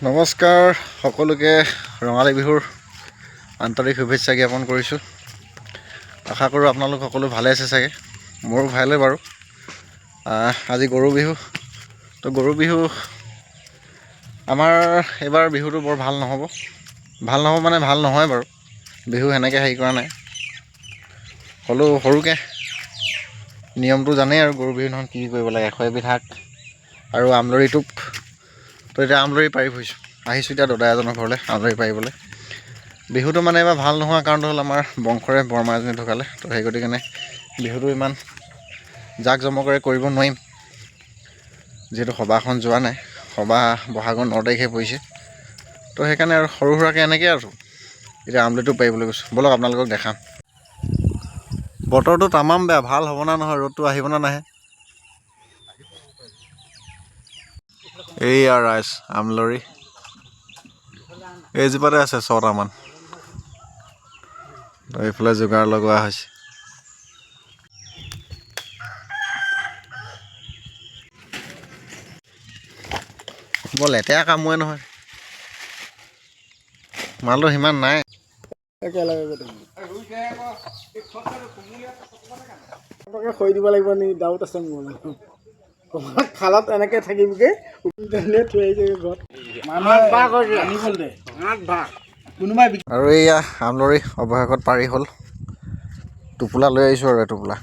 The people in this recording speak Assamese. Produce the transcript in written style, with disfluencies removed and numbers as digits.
নমস্কাৰ সকলোকে ৰঙালী বিহুৰ আন্তৰিক শুভেচ্ছা জ্ঞাপন কৰিছোঁ। আশা কৰোঁ আপোনালোক সকলো ভালে আছে চাগে। মোৰো ভালেই বাৰু। আজি গৰু বিহু। তো গৰু বিহু আমাৰ এইবাৰ বিহুটো বৰ ভাল নহ'ব মানে ভাল নহয় বাৰু। বিহু সেনেকৈ হেৰি কৰা নাই, হ'লেও সৰুকৈ নিয়মটো জানেই আৰু গৰু বিহু নহয় কি কৰিব লাগে। 100 এবিধ শাক আৰু আমলৰি টোপ। তো এতিয়া আমলৰি পাৰি ফুৰিছোঁ, আহিছোঁ এতিয়া দাদা এজনৰ ঘৰলৈ আমলৰি পাৰিবলৈ। বিহুটো মানে এবাৰ ভাল নোহোৱা কাৰণটো হ'ল আমাৰ বংশৰে বৰমা এজনী ঢুকালে। তো সেই গতিকেনে বিহুটো ইমান জাক জমকৰে কৰিব নোৱাৰিম, যিহেতু সবাহখন যোৱা নাই। সবাহ বহাগৰ 9 তাৰিখে পৰিছে। তো সেইকাৰণে আৰু সৰু সুৰাকৈ এনেকৈ আৰু এতিয়া আমলৰিটো পাৰিবলৈ গৈছোঁ। ব'লক আপোনালোকক দেখাম। বতৰটো তামাম বেয়া, ভাল হ'ব না নহয়, ৰ'দটো আহিব না নাহে। এইয়া ৰাইজ আমলৰি এইজোপাতে আছে 6টামান। এইফালে যোগাৰ লগোৱা হৈছে। বৰ লেতেৰা কামোৱে নহয়, মালটো সিমান নাই। খৰি দিব লাগিব নেকি, ডাউট আছে মোৰ। খালত এনেকৈ থাকিবগৈ থৈ আহিছে ঘৰত। আৰু এইয়া আমলৰি অৱশেষত পাৰি হ'ল। টোপোলা লৈ আহিছোঁ আৰু এটোপোলা।